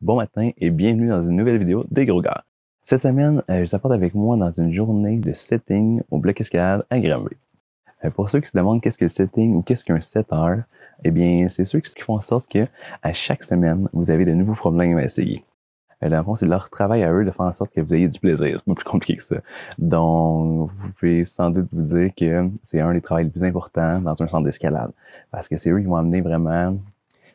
Bon matin et bienvenue dans une nouvelle vidéo des Gros Gars. Cette semaine, je vous apporte avec moi dans une journée de setting au bloc escalade à Granby. Pour ceux qui se demandent qu'est-ce que le setting ou qu'est-ce qu'un setter, eh bien, c'est ceux qui font en sorte que à chaque semaine, vous avez de nouveaux problèmes à essayer. Dans le fond, c'est leur travail à eux de faire en sorte que vous ayez du plaisir. C'est pas plus compliqué que ça. Donc, vous pouvez sans doute vous dire que c'est un des travaux les plus importants dans un centre d'escalade. Parce que c'est eux qui vont amener vraiment,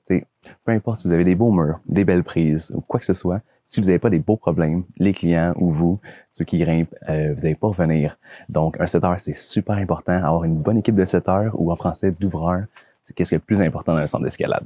peu importe si vous avez des beaux murs, des belles prises ou quoi que ce soit, si vous n'avez pas des beaux problèmes, les clients ou vous, ceux qui grimpent, vous n'allez pas revenir. Donc, un setter, c'est super important. Avoir une bonne équipe de setters ou en français d'ouvreurs, c'est qu'est-ce qui est le plus important dans un centre d'escalade.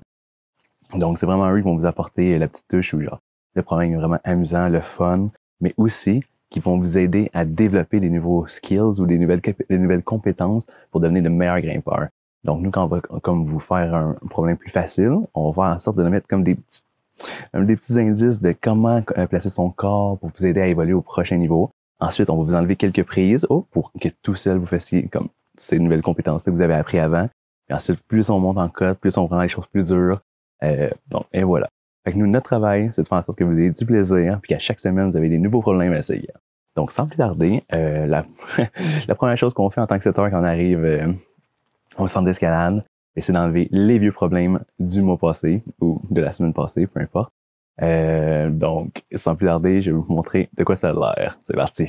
Donc, c'est vraiment eux qui vont vous apporter la petite touche ou genre le problème est vraiment amusant, le fun, mais aussi qui vont vous aider à développer des nouveaux skills ou des nouvelles compétences pour devenir de meilleurs grimpeurs. Donc, nous, quand on va comme vous faire un problème plus facile, on va faire en sorte de mettre comme des petits indices de comment placer son corps pour vous aider à évoluer au prochain niveau. Ensuite, on va vous enlever quelques prises pour que tout seul vous fassiez comme ces nouvelles compétences que vous avez appris avant. Et ensuite, plus on monte en cote, plus on rend les choses plus dures. Donc, et voilà. Fait que nous, notre travail, c'est de faire en sorte que vous ayez du plaisir, puis qu'à chaque semaine, vous avez des nouveaux problèmes à essayer. Donc, sans plus tarder, la première chose qu'on fait en tant que setter quand on arrive au centre d'escalade, c'est d'enlever les vieux problèmes du mois passé ou de la semaine passée, peu importe. Donc, sans plus tarder, je vais vous montrer de quoi ça a l'air. C'est parti!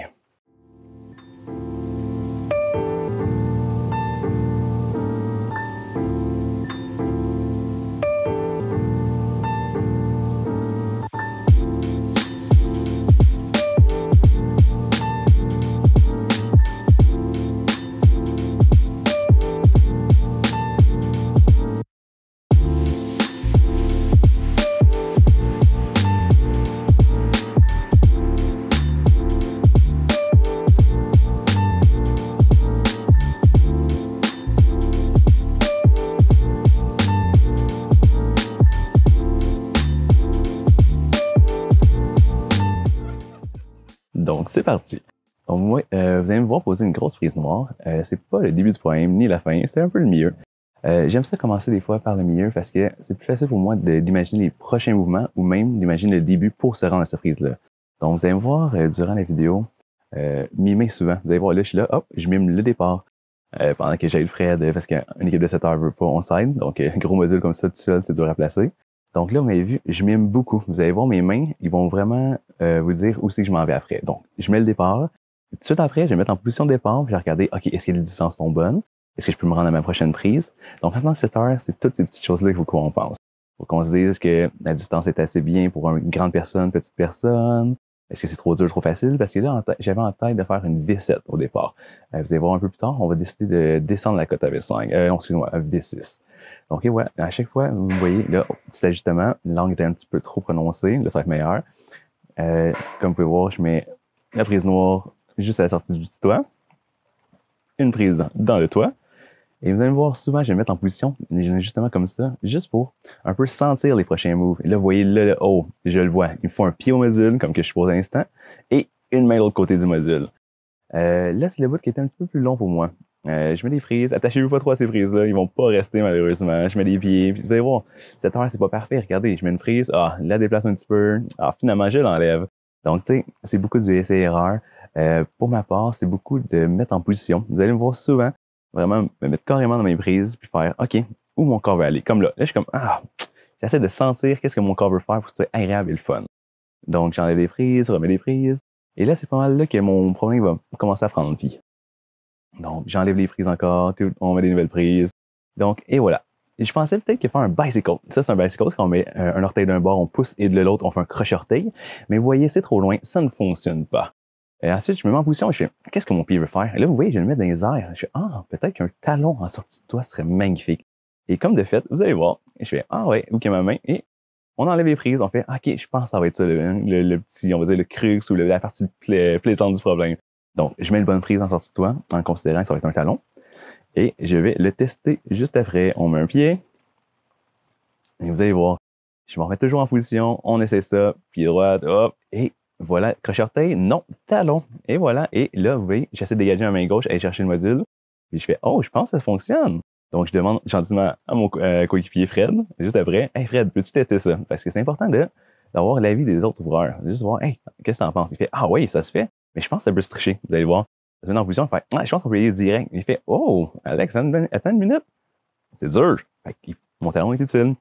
Donc, c'est parti. Donc, moi, vous allez me voir poser une grosse prise noire. C'est pas le début du poème, ni la fin, c'est un peu le milieu. J'aime ça commencer des fois par le milieu parce que c'est plus facile pour moi d'imaginer les prochains mouvements ou même d'imaginer le début pour se rendre à cette prise-là. Donc, vous allez me voir durant la vidéo mimer souvent. Vous allez voir, là, je suis là, hop, je mime le départ. Pendant que j'aide Fred, parce qu'une équipe de 7 heures veut pas, on s'aide. Donc, gros module comme ça, tout seul, c'est dur à placer. Donc là, vous m'avez vu, je mime beaucoup. Vous allez voir mes mains, ils vont vraiment vous dire où c'est que je m'en vais après. Donc, je mets le départ. Tout de suite après, je vais me mettre en position de départ, puis je vais regarder, OK, est-ce que les distances sont bonnes? Est-ce que je peux me rendre à ma prochaine prise? Donc, maintenant, 7 heures, c'est toutes ces petites choses-là qu'il faut qu'on pense. Il faut qu'on se dise que la distance est assez bien pour une grande personne, petite personne. Est-ce que c'est trop dur, trop facile? Parce que là, j'avais en tête de faire une V7 au départ. Vous allez voir un peu plus tard, on va décider de descendre la cote à V5. Non, excusez-moi, à V6. Donc, et voilà, à chaque fois, vous voyez, là, petit ajustement, la langue était un petit peu trop prononcée, là, ça va être meilleur. Comme vous pouvez voir, je mets la prise noire juste à la sortie du petit toit, une prise dans le toit, et vous allez me voir souvent, je vais me mettre en position, justement comme ça, juste pour un peu sentir les prochains moves. Et là, vous voyez, là, oh, je le vois, il me faut un pied au module, comme que je pose à l'instant, et une main de l'autre côté du module. Là, c'est le bout qui est un petit peu plus long pour moi. Je mets des frises. Attachez-vous pas trop à ces frises-là. Ils vont pas rester, malheureusement. Je mets des pieds. Puis vous allez voir, cette heure, c'est pas parfait. Regardez, je mets une frise. Ah, la déplace un petit peu. Ah, finalement, je l'enlève. Donc, tu sais, c'est beaucoup du essai-erreur. Pour ma part, c'est beaucoup de me mettre en position. Vous allez me voir souvent, vraiment, me mettre carrément dans mes prises, puis faire, OK, où mon corps veut aller? Comme là. Là, je suis comme, j'essaie de sentir qu'est-ce que mon corps veut faire pour que ce soit agréable et le fun. Donc, j'enlève des prises, remets des prises. Et là, c'est pas mal là que mon problème va commencer à prendre vie. Donc, j'enlève les prises encore, on met des nouvelles prises. Donc, et voilà. Et je pensais peut-être que faire un bicycle. Ça, c'est un bicycle, c'est qu'on met un orteil d'un bord, on pousse, et de l'autre, on fait un crochet-orteil. Mais vous voyez, c'est trop loin, ça ne fonctionne pas. Et ensuite, je me mets en position et je fais, qu'est-ce que mon pied veut faire? Et là, vous voyez, je vais le mettre dans les airs. Je fais, peut-être qu'un talon en sortie de toit serait magnifique. Et comme de fait, vous allez voir. Et je fais, ouais, OK, ma main. Et on enlève les prises, on fait, OK, je pense que ça va être ça, le petit, on va dire, le crux ou la partie plaisante du problème. Donc, je mets une bonne prise en sortie de toit, en considérant que ça va être un talon. Et je vais le tester juste après. On met un pied. Et vous allez voir, je me remets toujours en position, on essaie ça, pied droit, hop, et voilà, crochet-orteil, non, talon. Et voilà, et là, vous voyez, j'essaie de dégager ma main gauche, aller chercher le module. Puis je fais, je pense que ça fonctionne. Donc, je demande gentiment à mon coéquipier Fred, juste après, « Hey Fred, peux-tu tester ça? » Parce que c'est important de d'avoir l'avis des autres ouvreurs. Juste voir, hey, qu'est-ce que t'en penses? Il fait, ah oui, ça se fait, mais je pense que ça peut se tricher. Vous allez voir. Une en position, il fait, ah, je pense qu'on peut y aller direct. Il fait, oh, Alex, attends une minute. C'est dur. Fait que mon talon est utile.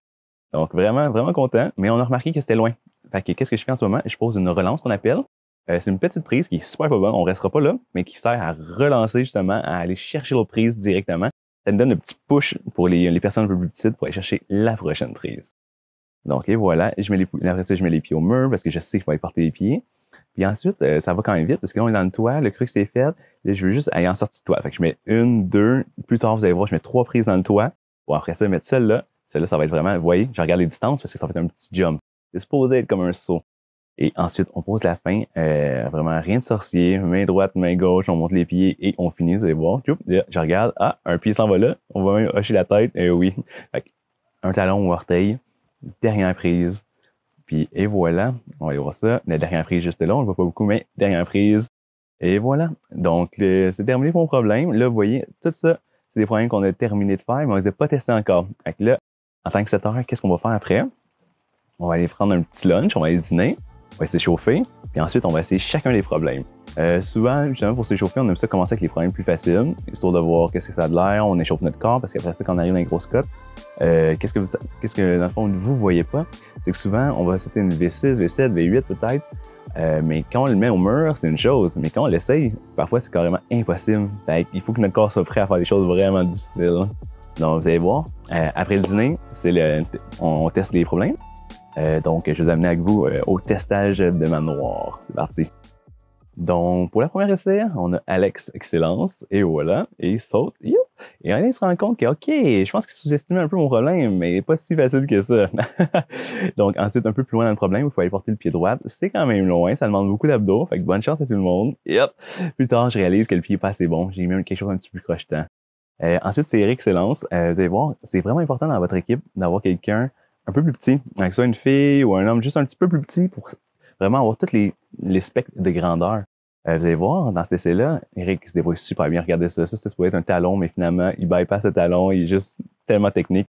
Donc, vraiment, vraiment content. Mais on a remarqué que c'était loin. Fait que qu'est-ce que je fais en ce moment? Je pose une relance qu'on appelle. C'est une petite prise qui est super pas bonne. On restera pas là, mais qui sert à relancer justement, à aller chercher l'autre prise directement. Ça me donne un petit push pour les personnes un peu plus petites pour aller chercher la prochaine prise. Donc, et voilà. Après ça, je mets les pieds au mur parce que je sais qu'il faut aller porter les pieds. Puis ensuite, ça va quand même vite parce que là, on est dans le toit, le crux c'est fait. Là, je veux juste aller en sortie de toit. Fait que je mets 1, 2, plus tard, vous allez voir, je mets 3 prises dans le toit. Bon, après ça, mettre celle-là. Celle-là, ça va être vraiment, vous voyez, je regarde les distances parce que ça va être un petit jump. C'est supposé être comme un saut. Et ensuite, on pose la fin. Vraiment, rien de sorcier. Main droite, main gauche, on monte les pieds et on finit, vous allez voir. Là, je regarde, ah, un pied s'en va là. On va même hocher la tête. Oui. Fait que, un talon ou orteil. Dernière prise. Puis, et voilà. On va aller voir ça. La dernière prise juste là. On ne voit pas beaucoup, mais dernière prise. Et voilà. Donc, c'est terminé pour mon problème. Là, vous voyez, tout ça, c'est des problèmes qu'on a terminé de faire, mais on les a pas testés encore. Fait que là, en tant que 7 heures, qu'est-ce qu'on va faire après? On va aller prendre un petit lunch, on va aller dîner, on va s'échauffer, puis ensuite, on va essayer chacun des problèmes. Souvent, justement, pour s'échauffer, on aime ça commencer avec les problèmes plus faciles, histoire de voir qu'est-ce que ça a de l'air, on échauffe notre corps, parce qu'après ça, quand on arrive dans les grosses cotes, qu'est-ce que, dans le fond, vous voyez pas, c'est que souvent, on va sauter une V6, V7, V8 peut-être, mais quand on le met au mur, c'est une chose, mais quand on l'essaye, parfois, c'est carrément impossible. Fait il faut que notre corps soit prêt à faire des choses vraiment difficiles. Donc, vous allez voir, après le dîner, on teste les problèmes. Donc, je vais vous amener avec vous au testage de manoir. C'est parti. Donc, pour la première essai, on a Alex Excellence, et voilà, et il saute, et là, il se rend compte que, OK, je pense qu'il sous-estimait un peu mon problème, mais pas si facile que ça. Donc, ensuite, un peu plus loin dans le problème, il faut aller porter le pied droit. C'est quand même loin, ça demande beaucoup d'abdos, fait que bonne chance à tout le monde. Plus tard, je réalise que le pied est pas assez bon, j'ai mis quelque chose un petit peu plus crochetant. Ensuite, c'est Eric Excellence. Vous allez voir, c'est vraiment important dans votre équipe d'avoir quelqu'un un peu plus petit, que ce soit une fille ou un homme juste un petit peu plus petit pour vraiment avoir tous les spectres de grandeur. Vous allez voir, dans cet essai-là, Eric se débrouille super bien. Regardez ça. Ça pourrait être un talon, mais finalement, il bypass le talon. Il est juste tellement technique.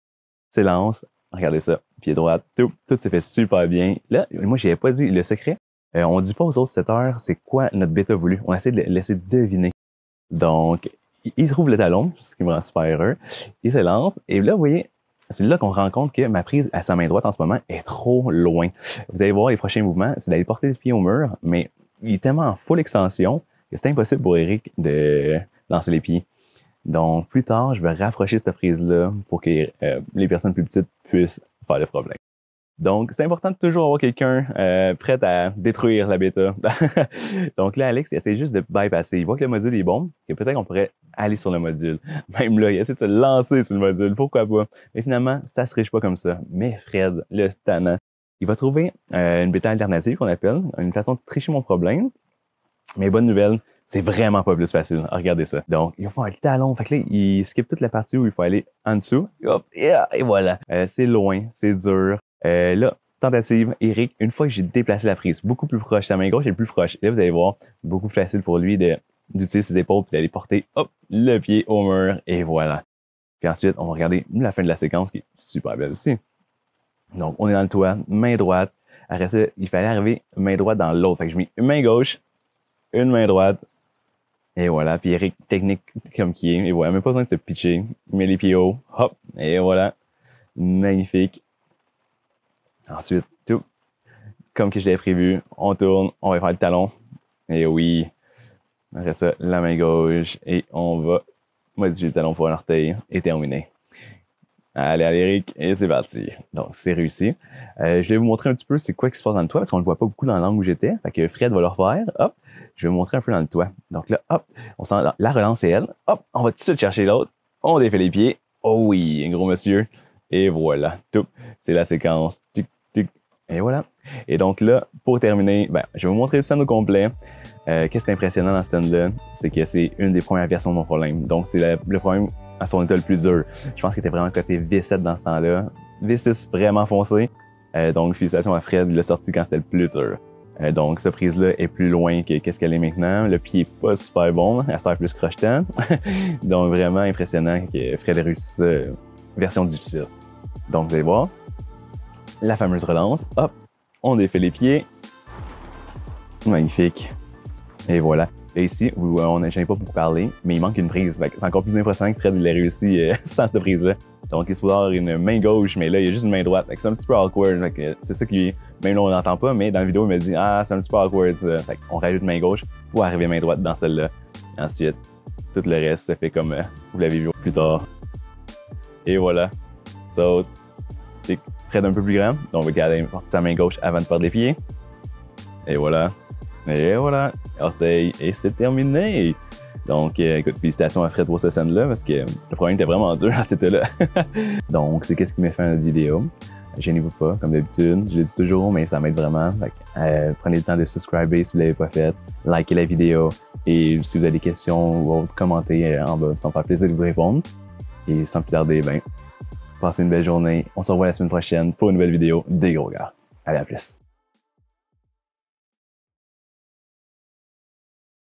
S'élance. Regardez ça. Pied droit. Tout s'est fait super bien. Là, moi, j'y avais pas dit le secret. On dit pas aux autres 7 heures c'est quoi notre bêta voulu. On essaie de le laisser deviner. Donc, il trouve le talon, ce qui me rend super heureux. Il s'élance. Et là, vous voyez, c'est là qu'on rend compte que ma prise à sa main droite en ce moment est trop loin. Vous allez voir les prochains mouvements, c'est d'aller porter le pied au mur, mais il est tellement en full extension que c'est impossible pour Eric de lancer les pieds. Donc, plus tard, je vais rapprocher cette prise-là pour que les personnes plus petites puissent faire le problème. Donc, c'est important de toujours avoir quelqu'un prêt à détruire la bêta. Donc là, Alex, il essaie juste de bypasser. Il voit que le module est bon, que peut-être qu'on pourrait aller sur le module. Même là, il essaie de se lancer sur le module. Pourquoi pas? Mais finalement, ça se riche pas comme ça. Mais Fred, le tannant, il va trouver une bêta alternative qu'on appelle, une façon de tricher mon problème. Mais bonne nouvelle, c'est vraiment pas plus facile. Regardez ça. Donc, il va faire le talon. Fait que là, il skip toute la partie où il faut aller en dessous. Hop, et voilà. C'est loin, c'est dur. Là, tentative, Eric, une fois que j'ai déplacé la prise, beaucoup plus proche, sa main gauche est plus proche. Là, vous allez voir, beaucoup plus facile pour lui d'utiliser ses épaules et d'aller porter, hop, le pied au mur, et voilà. Puis ensuite, on va regarder la fin de la séquence qui est super belle aussi. Donc, on est dans le toit, main droite. Après ça, il fallait arriver main droite dans l'autre. Fait que je mets une main gauche, une main droite, et voilà. Puis Eric, technique comme qui est, et voilà, même pas besoin de se pitcher. Il met les pieds hauts, hop, et voilà. Magnifique. Ensuite, tout comme que je l'avais prévu, on tourne, on va faire le talon. Et oui, après ça, la main gauche, et on va modifier le talon pour un orteil, et terminé. Allez, Eric, et c'est parti. Donc, c'est réussi. Je vais vous montrer un petit peu c'est quoi qui se passe dans le toit, parce qu'on ne le voit pas beaucoup dans l'angle où j'étais. Fait que Fred va le refaire. Hop, je vais vous montrer un peu dans le toit. Donc là, hop, on sent la relance, c'est elle. Hop, on va tout de suite chercher l'autre. On défait les pieds. Oh oui, un gros monsieur. Et voilà, tout. C'est la séquence. Tic, tic. Et voilà. Et donc là, pour terminer, je vais vous montrer le stand au complet. Qu'est-ce qui est impressionnant dans ce stand-là, c'est que c'est une des premières versions de mon problème. Donc, c'est le problème à son état le plus dur. Je pense qu'il était vraiment côté V7 dans ce temps-là. V6 vraiment foncé. Donc, félicitations à Fred, il l'a sorti quand c'était le plus dur. Donc, cette prise-là est plus loin que qu'est-ce qu'elle est maintenant. Le pied est pas super bon, elle sert plus crochetant. Donc, vraiment impressionnant que Fred ait réussi ça, version difficile. Donc, vous allez voir, la fameuse relance, hop, On défait les pieds. Magnifique. Et voilà. Et ici, j'en ai pas beaucoup parlé, mais il manque une prise. C'est encore plus impressionnant que Fred il a réussi sans cette prise-là. Donc, il se peut avoir une main gauche, mais là, il y a juste une main droite. C'est un petit peu awkward. C'est ça qui, même là, on n'entend pas, mais dans la vidéo, il me dit « Ah, c'est un petit peu awkward, ça. » Fait qu'on rajoute main gauche pour arriver main droite dans celle-là. Ensuite, tout le reste, ça fait comme vous l'avez vu plus tard. Et voilà. So, c'est Fred un peu plus grand. Donc, on va garder sa main gauche avant de perdre les pieds. Et voilà. Et voilà, orteil, et c'est terminé! Donc, écoute, félicitations à Fred pour cette scène-là, parce que le problème était vraiment dur à cet été-là. Donc, c'est qu'est-ce qui m'a fait une vidéo. Gênez-vous pas, comme d'habitude, je le dis toujours, mais ça m'aide vraiment. Prenez le temps de subscriber si vous ne l'avez pas fait, likez la vidéo, et si vous avez des questions ou autres, commentez en bas, ça me fera plaisir de vous répondre. Et sans plus tarder, passez une belle journée. On se revoit la semaine prochaine pour une nouvelle vidéo des gros gars. Allez, à plus!